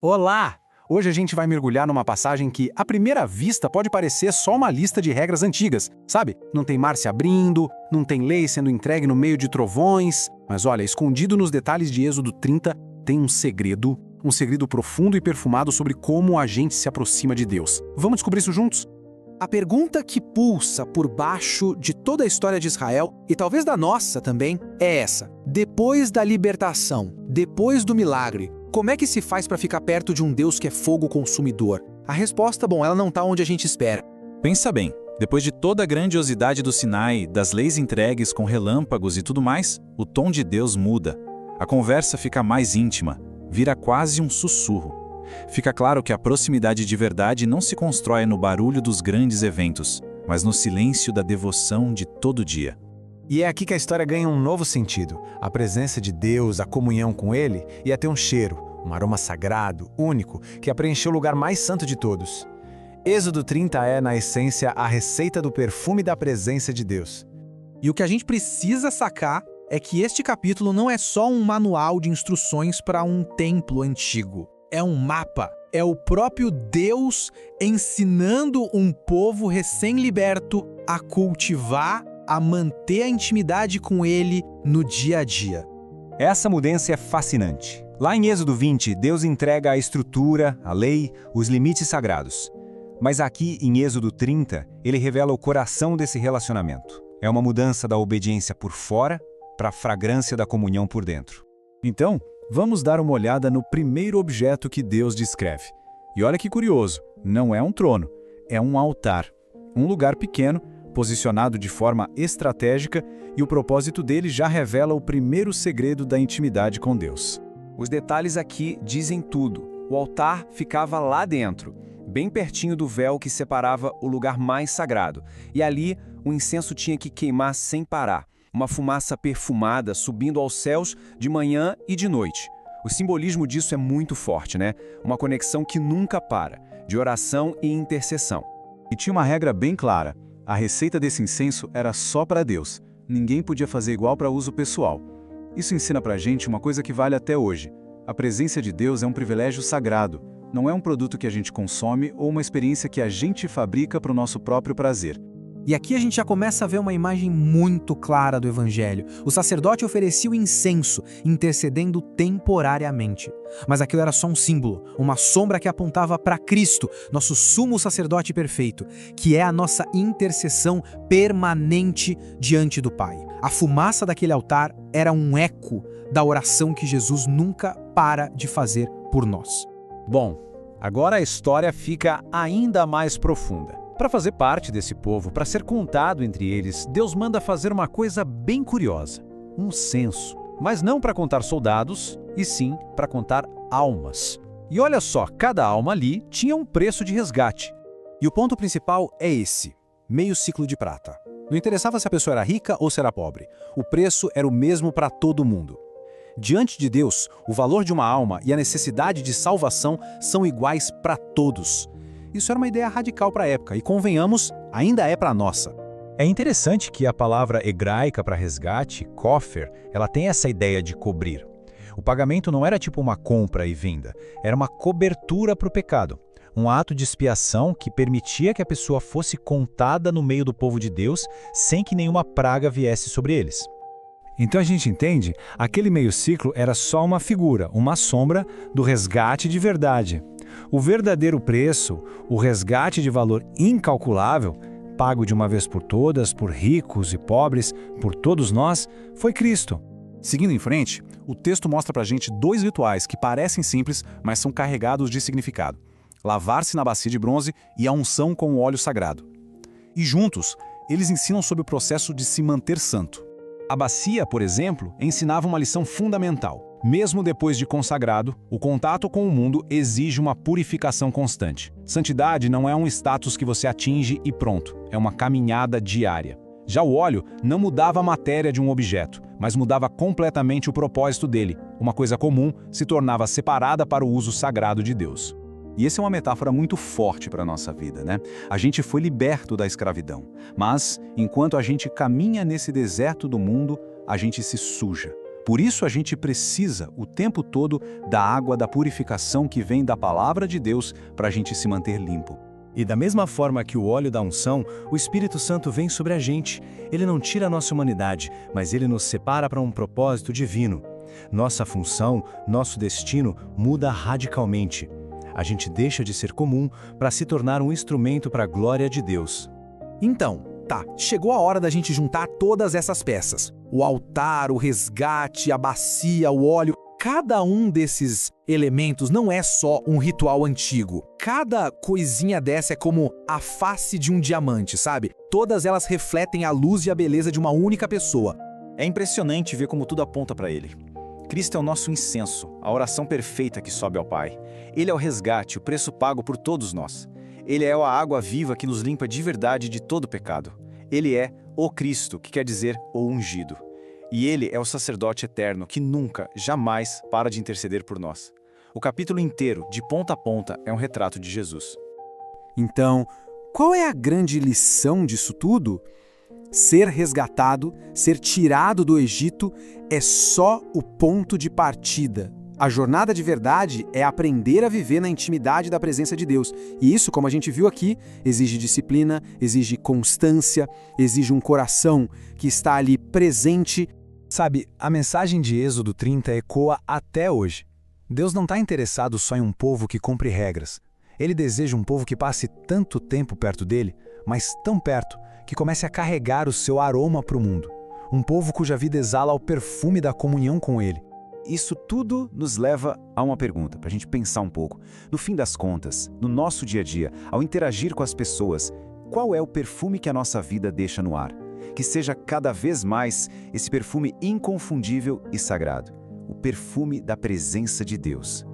Olá! Hoje a gente vai mergulhar numa passagem que, à primeira vista, pode parecer só uma lista de regras antigas, sabe? Não tem mar se abrindo, não tem lei sendo entregue no meio de trovões. Mas olha, escondido nos detalhes de Êxodo 30, tem um segredo profundo e perfumado sobre como a gente se aproxima de Deus. Vamos descobrir isso juntos? A pergunta que pulsa por baixo de toda a história de Israel, e talvez da nossa também, é essa. Depois da libertação, depois do milagre, como é que se faz para ficar perto de um Deus que é fogo consumidor? A resposta, ela não está onde a gente espera. Pensa bem, depois de toda a grandiosidade do Sinai, das leis entregues com relâmpagos e tudo mais, o tom de Deus muda. A conversa fica mais íntima, vira quase um sussurro. Fica claro que a proximidade de verdade não se constrói no barulho dos grandes eventos, mas no silêncio da devoção de todo dia. E é aqui que a história ganha um novo sentido. A presença de Deus, a comunhão com Ele, ia ter um cheiro, um aroma sagrado, único, que ia preencher o lugar mais santo de todos. Êxodo 30 é, na essência, a receita do perfume da presença de Deus. E o que a gente precisa sacar é que este capítulo não é só um manual de instruções para um templo antigo. É um mapa. É o próprio Deus ensinando um povo recém-liberto a cultivar, a manter a intimidade com Ele no dia a dia. Essa mudança é fascinante. Lá em Êxodo 20, Deus entrega a estrutura, a lei, os limites sagrados. Mas aqui, em Êxodo 30, ele revela o coração desse relacionamento. É uma mudança da obediência por fora para a fragrância da comunhão por dentro. Então, vamos dar uma olhada no primeiro objeto que Deus descreve. E olha que curioso, não é um trono, é um altar. Um lugar pequeno, posicionado de forma estratégica, e o propósito dele já revela o primeiro segredo da intimidade com Deus. Os detalhes aqui dizem tudo. O altar ficava lá dentro, bem pertinho do véu que separava o lugar mais sagrado. E ali, o incenso tinha que queimar sem parar. Uma fumaça perfumada subindo aos céus de manhã e de noite. O simbolismo disso é muito forte, né? Uma conexão que nunca para, de oração e intercessão. E tinha uma regra bem clara. A receita desse incenso era só para Deus. Ninguém podia fazer igual para uso pessoal. Isso ensina pra gente uma coisa que vale até hoje. A presença de Deus é um privilégio sagrado. Não é um produto que a gente consome ou uma experiência que a gente fabrica para o nosso próprio prazer. E aqui a gente já começa a ver uma imagem muito clara do Evangelho. O sacerdote oferecia o incenso, intercedendo temporariamente. Mas aquilo era só um símbolo, uma sombra que apontava para Cristo, nosso sumo sacerdote perfeito, que é a nossa intercessão permanente diante do Pai. A fumaça daquele altar era um eco da oração que Jesus nunca para de fazer por nós. Bom, agora a história fica ainda mais profunda. Para fazer parte desse povo, para ser contado entre eles, Deus manda fazer uma coisa bem curiosa, um censo. Mas não para contar soldados, e sim para contar almas. E olha só, cada alma ali tinha um preço de resgate. E o ponto principal é esse, meio ciclo de prata. Não interessava se a pessoa era rica ou se era pobre, o preço era o mesmo para todo mundo. Diante de Deus, o valor de uma alma e a necessidade de salvação são iguais para todos. Isso era uma ideia radical para a época e, convenhamos, ainda é para a nossa. É interessante que a palavra hebraica para resgate, kofer, ela tem essa ideia de cobrir. O pagamento não era tipo uma compra e venda, era uma cobertura para o pecado. Um ato de expiação que permitia que a pessoa fosse contada no meio do povo de Deus sem que nenhuma praga viesse sobre eles. Então a gente entende, aquele meio ciclo era só uma figura, uma sombra do resgate de verdade. O verdadeiro preço, o resgate de valor incalculável, pago de uma vez por todas, por ricos e pobres, por todos nós, foi Cristo. Seguindo em frente, o texto mostra pra gente dois rituais que parecem simples, mas são carregados de significado. Lavar-se na bacia de bronze e a unção com o óleo sagrado. E juntos, eles ensinam sobre o processo de se manter santo. A bacia, por exemplo, ensinava uma lição fundamental. Mesmo depois de consagrado, o contato com o mundo exige uma purificação constante. Santidade não é um status que você atinge e pronto, é uma caminhada diária. Já o óleo não mudava a matéria de um objeto, mas mudava completamente o propósito dele. Uma coisa comum se tornava separada para o uso sagrado de Deus. E essa é uma metáfora muito forte para a nossa vida, né? A gente foi liberto da escravidão, mas enquanto a gente caminha nesse deserto do mundo, a gente se suja. Por isso a gente precisa, o tempo todo, da água da purificação que vem da palavra de Deus para a gente se manter limpo. E da mesma forma que o óleo da unção, o Espírito Santo vem sobre a gente. Ele não tira a nossa humanidade, mas ele nos separa para um propósito divino. Nossa função, nosso destino muda radicalmente. A gente deixa de ser comum para se tornar um instrumento para a glória de Deus. Então, tá, chegou a hora da gente juntar todas essas peças. O altar, o resgate, a bacia, o óleo. Cada um desses elementos não é só um ritual antigo. Cada coisinha dessa é como a face de um diamante, sabe? Todas elas refletem a luz e a beleza de uma única pessoa. É impressionante ver como tudo aponta para ele. Cristo é o nosso incenso, a oração perfeita que sobe ao Pai. Ele é o resgate, o preço pago por todos nós. Ele é a água viva que nos limpa de verdade de todo pecado. Ele é o Cristo, que quer dizer o ungido. E ele é o sacerdote eterno que nunca, jamais para de interceder por nós. O capítulo inteiro, de ponta a ponta, é um retrato de Jesus. Então, qual é a grande lição disso tudo? Ser resgatado, ser tirado do Egito é só o ponto de partida. A jornada de verdade é aprender a viver na intimidade da presença de Deus. E isso, como a gente viu aqui, exige disciplina, exige constância, exige um coração que está ali presente. Sabe, a mensagem de Êxodo 30 ecoa até hoje. Deus não está interessado só em um povo que cumpre regras. Ele deseja um povo que passe tanto tempo perto dele, mas tão perto, que comece a carregar o seu aroma para o mundo. Um povo cuja vida exala o perfume da comunhão com ele. Isso tudo nos leva a uma pergunta, para a gente pensar um pouco. No fim das contas, no nosso dia a dia, ao interagir com as pessoas, qual é o perfume que a nossa vida deixa no ar? Que seja cada vez mais esse perfume inconfundível e sagrado, o perfume da presença de Deus.